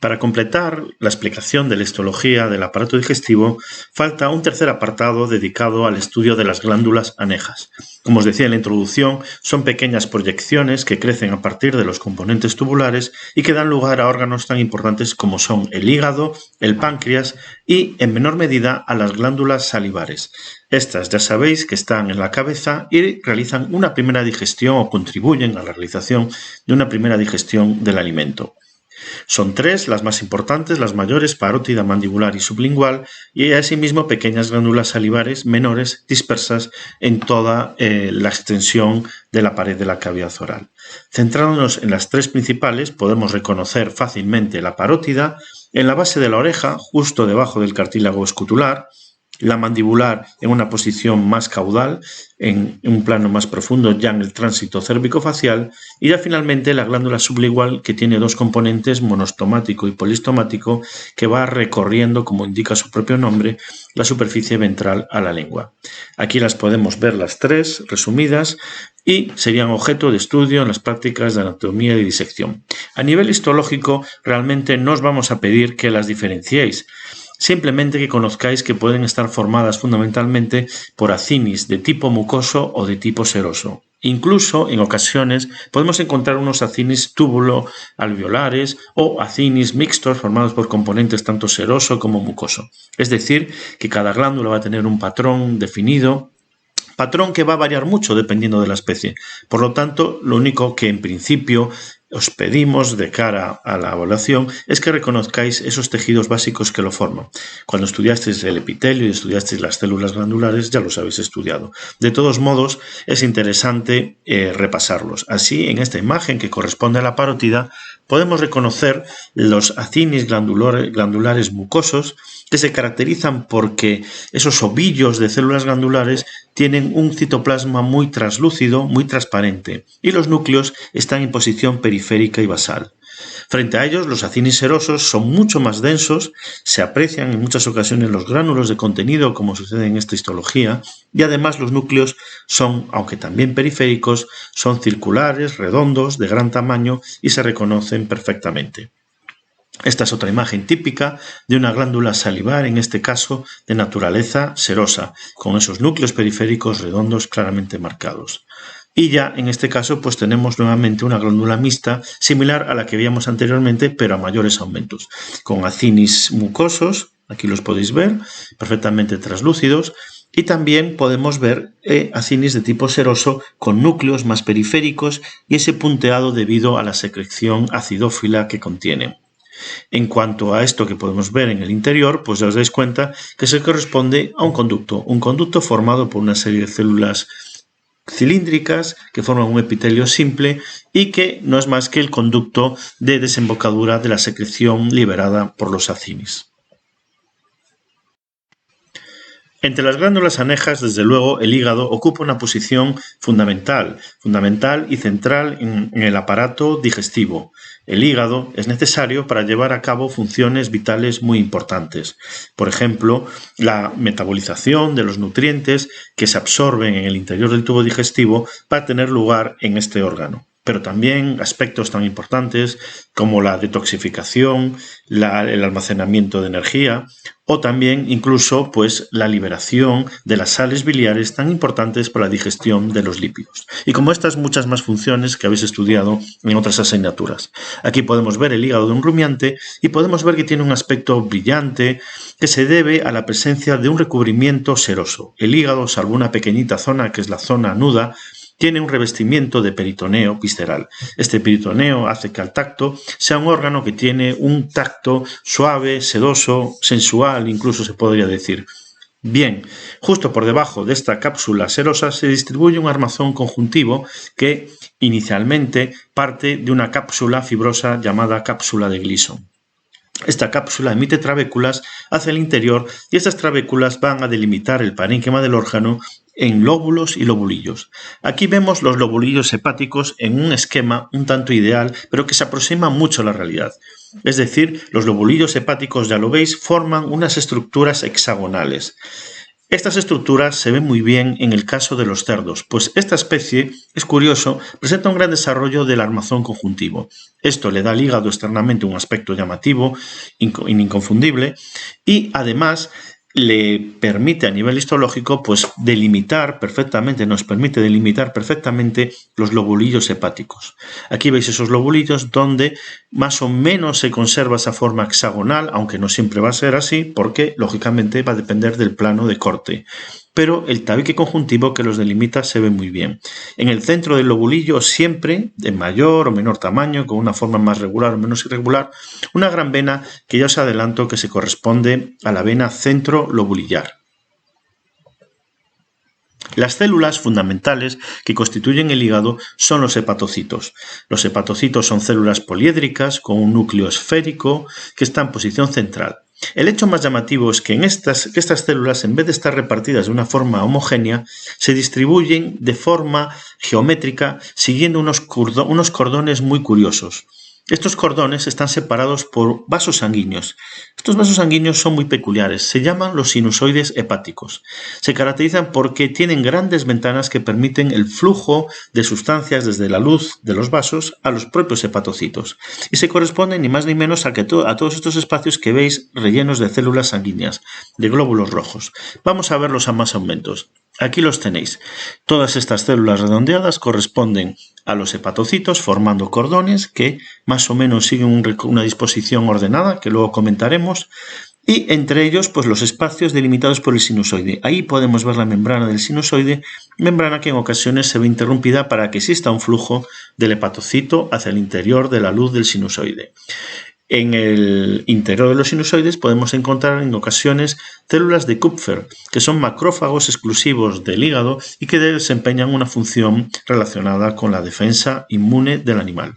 Para completar la explicación de la histología del aparato digestivo, falta un tercer apartado dedicado al estudio de las glándulas anejas. Como os decía en la introducción, son pequeñas proyecciones que crecen a partir de los componentes tubulares y que dan lugar a órganos tan importantes como son el hígado, el páncreas y, en menor medida, a las glándulas salivares. Estas ya sabéis que están en la cabeza y realizan una primera digestión o contribuyen a la realización de una primera digestión del alimento. Son tres las más importantes, las mayores, parótida, mandibular y sublingual, y asimismo pequeñas glándulas salivares menores dispersas en toda la extensión de la pared de la cavidad oral. Centrándonos en las tres principales, podemos reconocer fácilmente la parótida en la base de la oreja, justo debajo del cartílago escutular, la mandibular en una posición más caudal, en un plano más profundo ya en el tránsito cérvico-facial, y ya finalmente la glándula sublingual, que tiene dos componentes, monostomático y polistomático, que va recorriendo, como indica su propio nombre, la superficie ventral a la lengua. Aquí las podemos ver las tres resumidas y serían objeto de estudio en las prácticas de anatomía y disección. A nivel histológico, realmente no os vamos a pedir que las diferenciéis, simplemente que conozcáis que pueden estar formadas fundamentalmente por acinis de tipo mucoso o de tipo seroso. Incluso, en ocasiones, podemos encontrar unos acinis túbulo-alveolares o acinis mixtos formados por componentes tanto seroso como mucoso. Es decir, que cada glándula va a tener un patrón definido, patrón que va a variar mucho dependiendo de la especie. Por lo tanto, lo único que en principio os pedimos de cara a la evaluación es que reconozcáis esos tejidos básicos que lo forman. Cuando estudiasteis el epitelio y estudiasteis las células glandulares ya los habéis estudiado. De todos modos, es interesante repasarlos. Así, en esta imagen que corresponde a la parótida, podemos reconocer los acinis glandulares mucosos, que se caracterizan porque esos ovillos de células glandulares tienen un citoplasma muy translúcido, muy transparente, y los núcleos están en posición periférica y basal. Frente a ellos, los acinis serosos son mucho más densos, se aprecian en muchas ocasiones los gránulos de contenido, como sucede en esta histología, y además los núcleos son, aunque también periféricos, son circulares, redondos, de gran tamaño y se reconocen perfectamente. Esta es otra imagen típica de una glándula salivar, en este caso de naturaleza serosa, con esos núcleos periféricos redondos claramente marcados. Y ya en este caso pues tenemos nuevamente una glándula mixta similar a la que veíamos anteriormente, pero a mayores aumentos, con acinis mucosos, aquí los podéis ver, perfectamente translúcidos, y también podemos ver acinis de tipo seroso con núcleos más periféricos y ese punteado debido a la secreción acidófila que contienen. En cuanto a esto que podemos ver en el interior, pues ya os dais cuenta que se corresponde a un conducto formado por una serie de células cilíndricas que forman un epitelio simple y que no es más que el conducto de desembocadura de la secreción liberada por los acinis. Entre las glándulas anejas, desde luego, el hígado ocupa una posición fundamental y central en el aparato digestivo. El hígado es necesario para llevar a cabo funciones vitales muy importantes. Por ejemplo, la metabolización de los nutrientes que se absorben en el interior del tubo digestivo va a tener lugar en este órgano. Pero también aspectos tan importantes como la detoxificación, el almacenamiento de energía o también incluso pues, la liberación de las sales biliares tan importantes para la digestión de los lípidos. Y como estas muchas más funciones que habéis estudiado en otras asignaturas. Aquí podemos ver el hígado de un rumiante y podemos ver que tiene un aspecto brillante que se debe a la presencia de un recubrimiento seroso. El hígado, salvo una pequeñita zona que es la zona anuda, tiene un revestimiento de peritoneo visceral. Este peritoneo hace que al tacto sea un órgano que tiene un tacto suave, sedoso, sensual, incluso se podría decir. Bien, justo por debajo de esta cápsula serosa se distribuye un armazón conjuntivo que inicialmente parte de una cápsula fibrosa llamada cápsula de Gleason. Esta cápsula emite trabéculas hacia el interior y estas trabéculas van a delimitar el parénquima del órgano en lóbulos y lobulillos. Aquí vemos los lobulillos hepáticos en un esquema un tanto ideal, pero que se aproxima mucho a la realidad. Es decir, los lobulillos hepáticos, ya lo veis, forman unas estructuras hexagonales. Estas estructuras se ven muy bien en el caso de los cerdos, pues esta especie, es curioso, presenta un gran desarrollo del armazón conjuntivo. Esto le da al hígado externamente un aspecto llamativo, inconfundible, y además le permite a nivel histológico pues nos permite delimitar perfectamente los lobulillos hepáticos. Aquí veis esos lobulillos donde más o menos se conserva esa forma hexagonal, aunque no siempre va a ser así, porque lógicamente va a depender del plano de corte. Pero el tabique conjuntivo que los delimita se ve muy bien. En el centro del lobulillo, siempre de mayor o menor tamaño, con una forma más regular o menos irregular, una gran vena que ya os adelanto que se corresponde a la vena centrolobulillar. Las células fundamentales que constituyen el hígado son los hepatocitos. Los hepatocitos son células poliédricas con un núcleo esférico que está en posición central. El hecho más llamativo es que estas células, en vez de estar repartidas de una forma homogénea, se distribuyen de forma geométrica siguiendo unos cordones muy curiosos. Estos cordones están separados por vasos sanguíneos. Estos vasos sanguíneos son muy peculiares, se llaman los sinusoides hepáticos. Se caracterizan porque tienen grandes ventanas que permiten el flujo de sustancias desde la luz de los vasos a los propios hepatocitos. Y se corresponden ni más ni menos a todos estos espacios que veis rellenos de células sanguíneas, de glóbulos rojos. Vamos a verlos a más aumentos. Aquí los tenéis. Todas estas células redondeadas corresponden a los hepatocitos formando cordones que más o menos siguen una disposición ordenada que luego comentaremos, y entre ellos pues los espacios delimitados por el sinusoide. Ahí podemos ver la membrana del sinusoide, membrana que en ocasiones se ve interrumpida para que exista un flujo del hepatocito hacia el interior de la luz del sinusoide. En el interior de los sinusoides podemos encontrar en ocasiones células de Kupffer, que son macrófagos exclusivos del hígado y que desempeñan una función relacionada con la defensa inmune del animal.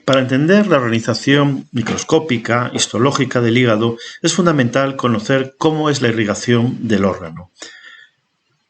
Para entender la organización microscópica, histológica del hígado, es fundamental conocer cómo es la irrigación del órgano.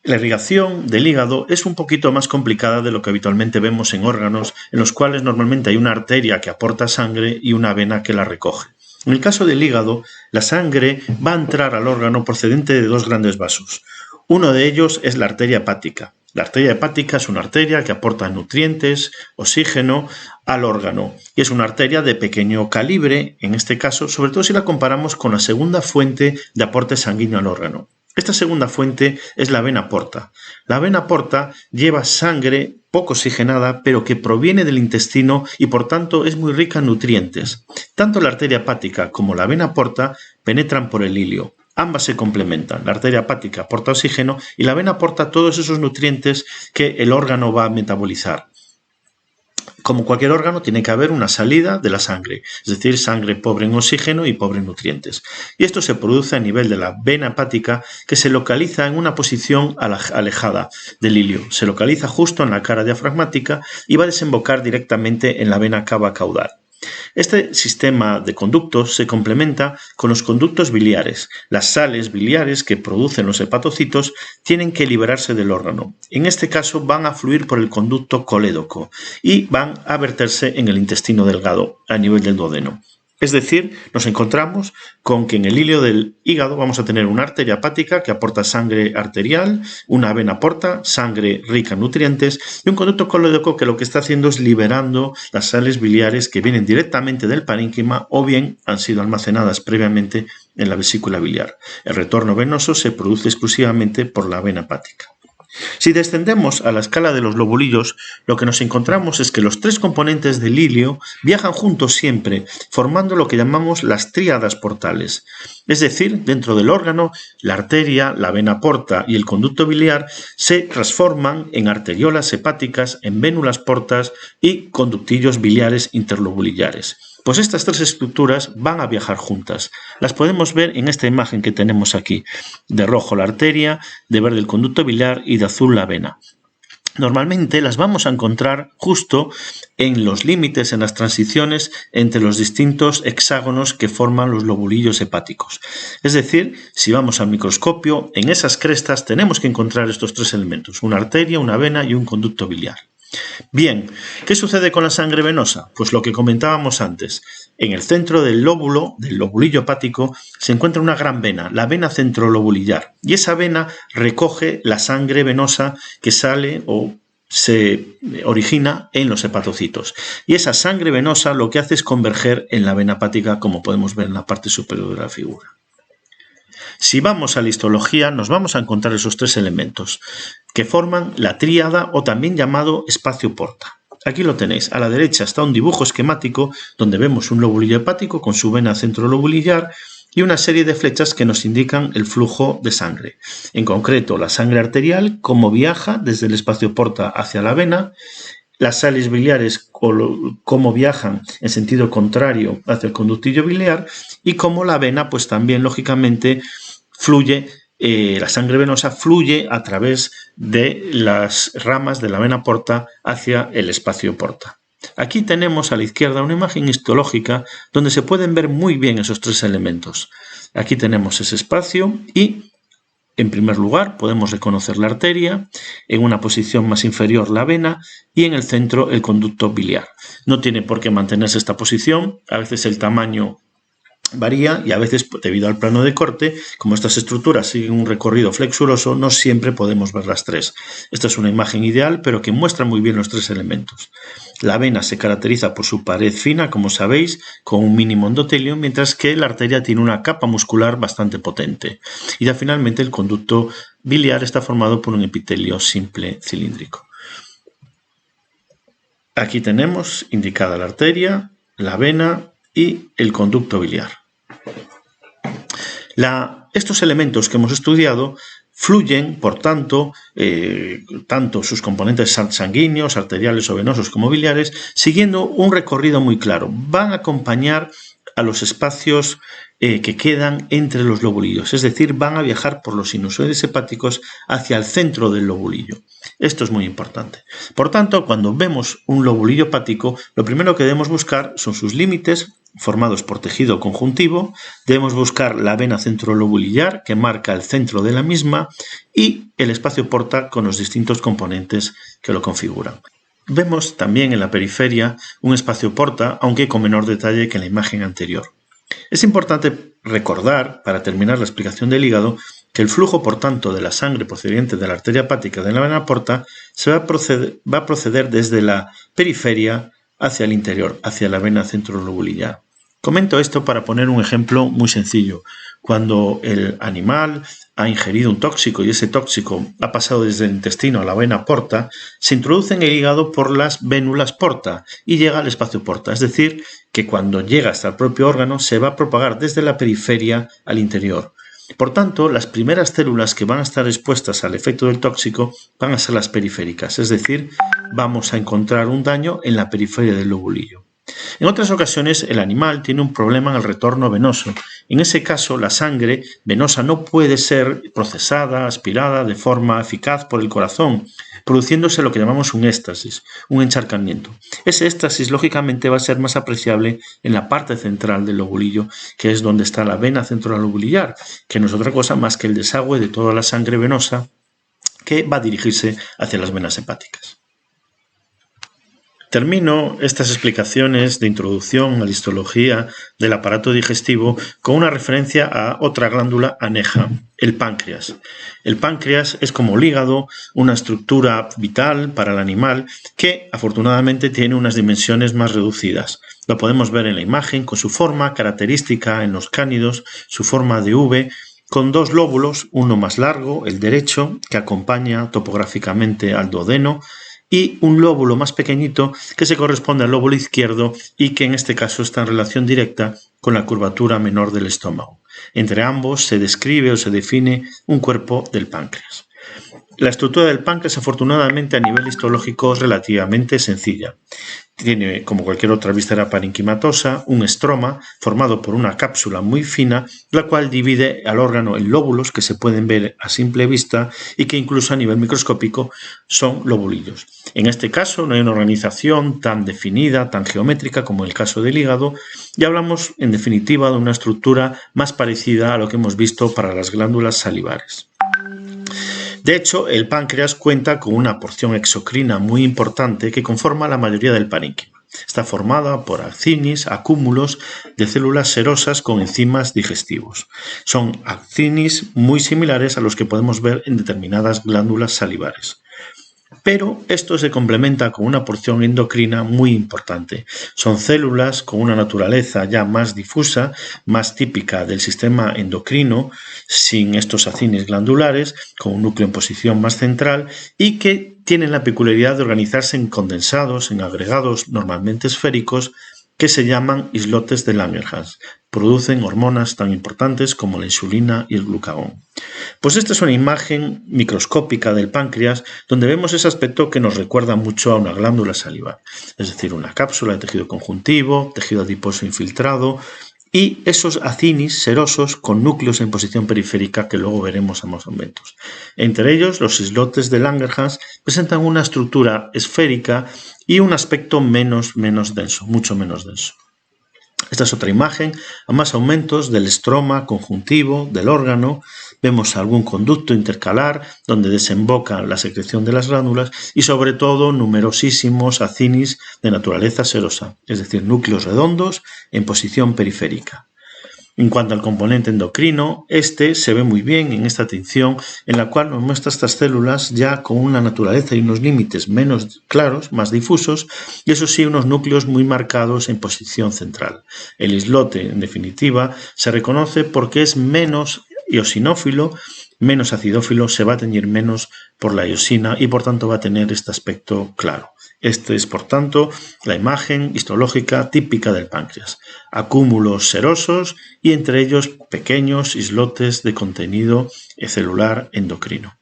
La irrigación del hígado es un poquito más complicada de lo que habitualmente vemos en órganos en los cuales normalmente hay una arteria que aporta sangre y una vena que la recoge. En el caso del hígado, la sangre va a entrar al órgano procedente de dos grandes vasos. Uno de ellos es la arteria hepática. La arteria hepática es una arteria que aporta nutrientes, oxígeno al órgano y es una arteria de pequeño calibre, en este caso, sobre todo si la comparamos con la segunda fuente de aporte sanguíneo al órgano. Esta segunda fuente es la vena porta. La vena porta lleva sangre poco oxigenada, pero que proviene del intestino y por tanto es muy rica en nutrientes. Tanto la arteria hepática como la vena porta penetran por el ilio. Ambas se complementan. La arteria hepática aporta oxígeno y la vena aporta todos esos nutrientes que el órgano va a metabolizar. Como cualquier órgano, tiene que haber una salida de la sangre, es decir, sangre pobre en oxígeno y pobre en nutrientes. Y esto se produce a nivel de la vena hepática, que se localiza en una posición alejada del ilio. Se localiza justo en la cara diafragmática y va a desembocar directamente en la vena cava caudal. Este sistema de conductos se complementa con los conductos biliares. Las sales biliares que producen los hepatocitos tienen que liberarse del órgano. En este caso van a fluir por el conducto colédoco y van a verterse en el intestino delgado a nivel del duodeno. Es decir, nos encontramos con que en el ilio del hígado vamos a tener una arteria hepática que aporta sangre arterial, una vena aporta sangre rica en nutrientes y un conducto colédoco que lo que está haciendo es liberando las sales biliares que vienen directamente del parénquima o bien han sido almacenadas previamente en la vesícula biliar. El retorno venoso se produce exclusivamente por la vena hepática. Si descendemos a la escala de los lobulillos, lo que nos encontramos es que los tres componentes del ilio viajan juntos siempre, formando lo que llamamos las tríadas portales. Es decir, dentro del órgano, la arteria, la vena porta y el conducto biliar se transforman en arteriolas hepáticas, en vénulas portas y conductillos biliares interlobulillares. Pues estas tres estructuras van a viajar juntas. Las podemos ver en esta imagen que tenemos aquí. De rojo la arteria, de verde el conducto biliar y de azul la vena. Normalmente las vamos a encontrar justo en los límites, en las transiciones entre los distintos hexágonos que forman los lobulillos hepáticos. Es decir, si vamos al microscopio, en esas crestas tenemos que encontrar estos tres elementos, una arteria, una vena y un conducto biliar. Bien, ¿qué sucede con la sangre venosa? Pues lo que comentábamos antes. En el centro del lóbulo, del lobulillo hepático, se encuentra una gran vena, la vena centrolobulillar, y esa vena recoge la sangre venosa que sale o se origina en los hepatocitos. Y esa sangre venosa lo que hace es converger en la vena hepática, como podemos ver en la parte superior de la figura. Si vamos a la histología, nos vamos a encontrar esos tres elementos que forman la tríada o también llamado espacio porta. Aquí lo tenéis. A la derecha está un dibujo esquemático donde vemos un lobulillo hepático con su vena centrolobulillar y una serie de flechas que nos indican el flujo de sangre. En concreto, la sangre arterial, cómo viaja desde el espacio porta hacia la vena, las sales biliares, cómo viajan en sentido contrario hacia el conductillo biliar, y cómo la vena, pues también lógicamente fluye, la sangre venosa fluye a través de las ramas de la vena porta hacia el espacio porta. Aquí tenemos a la izquierda una imagen histológica donde se pueden ver muy bien esos tres elementos. Aquí tenemos ese espacio y, en primer lugar, podemos reconocer la arteria, en una posición más inferior la vena y en el centro el conducto biliar. No tiene por qué mantenerse esta posición, a veces el tamaño varía y a veces, debido al plano de corte, como estas estructuras siguen un recorrido flexuroso, no siempre podemos ver las tres. Esta es una imagen ideal, pero que muestra muy bien los tres elementos. La vena se caracteriza por su pared fina, como sabéis, con un mínimo endotelio, mientras que la arteria tiene una capa muscular bastante potente. Y ya finalmente el conducto biliar está formado por un epitelio simple cilíndrico. Aquí tenemos indicada la arteria, la vena y el conducto biliar. Estos elementos que hemos estudiado fluyen, por tanto, tanto sus componentes sanguíneos, arteriales o venosos como biliares, siguiendo un recorrido muy claro. Van a acompañar a los espacios que quedan entre los lobulillos, es decir, van a viajar por los sinusoides hepáticos hacia el centro del lobulillo. Esto es muy importante. Por tanto, cuando vemos un lobulillo hepático, lo primero que debemos buscar son sus límites, formados por tejido conjuntivo. Debemos buscar la vena centrolobulillar, que marca el centro de la misma, y el espacio porta con los distintos componentes que lo configuran. Vemos también en la periferia un espacio porta, aunque con menor detalle que en la imagen anterior. Es importante recordar, para terminar la explicación del hígado, que el flujo, por tanto, de la sangre procedente de la arteria hepática de la vena porta va a proceder desde la periferia hacia el interior, hacia la vena centrolobulillar. Comento esto para poner un ejemplo muy sencillo. Cuando el animal ha ingerido un tóxico y ese tóxico ha pasado desde el intestino a la vena porta, se introduce en el hígado por las vénulas porta y llega al espacio porta. Es decir, que cuando llega hasta el propio órgano se va a propagar desde la periferia al interior. Por tanto, las primeras células que van a estar expuestas al efecto del tóxico van a ser las periféricas, es decir, vamos a encontrar un daño en la periferia del lobulillo. En otras ocasiones, el animal tiene un problema en el retorno venoso. En ese caso, la sangre venosa no puede ser procesada, aspirada de forma eficaz por el corazón, produciéndose lo que llamamos un éxtasis, un encharcamiento. Ese éxtasis, lógicamente, va a ser más apreciable en la parte central del lobulillo, que es donde está la vena centrolobulillar, que no es otra cosa más que el desagüe de toda la sangre venosa que va a dirigirse hacia las venas hepáticas. Termino estas explicaciones de introducción a la histología del aparato digestivo con una referencia a otra glándula aneja, el páncreas. El páncreas es, como el hígado, una estructura vital para el animal que afortunadamente tiene unas dimensiones más reducidas. Lo podemos ver en la imagen con su forma característica en los cánidos, su forma de V, con dos lóbulos, uno más largo, el derecho, que acompaña topográficamente al duodeno, y un lóbulo más pequeñito que se corresponde al lóbulo izquierdo y que en este caso está en relación directa con la curvatura menor del estómago. Entre ambos se describe o se define un cuerpo del páncreas. La estructura del páncreas, afortunadamente, a nivel histológico es relativamente sencilla. Tiene, como cualquier otra víscera parenquimatosa, un estroma formado por una cápsula muy fina, la cual divide al órgano en lóbulos que se pueden ver a simple vista y que incluso a nivel microscópico son lobulillos. En este caso no hay una organización tan definida, tan geométrica como en el caso del hígado, y hablamos en definitiva de una estructura más parecida a lo que hemos visto para las glándulas salivares. De hecho, el páncreas cuenta con una porción exocrina muy importante que conforma la mayoría del parénquima. Está formada por actinis, acúmulos de células serosas con enzimas digestivos. Son actinis muy similares a los que podemos ver en determinadas glándulas salivares. Pero esto se complementa con una porción endocrina muy importante. Son células con una naturaleza ya más difusa, más típica del sistema endocrino, sin estos acines glandulares, con un núcleo en posición más central y que tienen la peculiaridad de organizarse en condensados, en agregados normalmente esféricos, que se llaman islotes de Langerhans. Producen hormonas tan importantes como la insulina y el glucagón. Pues esta es una imagen microscópica del páncreas donde vemos ese aspecto que nos recuerda mucho a una glándula salivar, es decir, una cápsula de tejido conjuntivo, tejido adiposo infiltrado y esos acinis serosos con núcleos en posición periférica que luego veremos a más aumentos. Entre ellos, los islotes de Langerhans presentan una estructura esférica y un aspecto menos denso, mucho menos denso. Esta es otra imagen a más aumentos del estroma conjuntivo del órgano. Vemos algún conducto intercalar donde desemboca la secreción de las glándulas y sobre todo numerosísimos acinis de naturaleza serosa, es decir, núcleos redondos en posición periférica. En cuanto al componente endocrino, este se ve muy bien en esta tinción en la cual nos muestra estas células ya con una naturaleza y unos límites menos claros, más difusos, y eso sí, unos núcleos muy marcados en posición central. El islote, en definitiva, se reconoce porque es menos eosinófilo, menos acidófilo, se va a teñir menos por la eosina y por tanto va a tener este aspecto claro. Esta es, por tanto, la imagen histológica típica del páncreas. Acúmulos serosos y entre ellos pequeños islotes de contenido celular endocrino.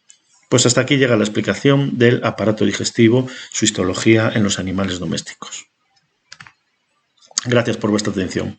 Pues hasta aquí llega la explicación del aparato digestivo, su histología en los animales domésticos. Gracias por vuestra atención.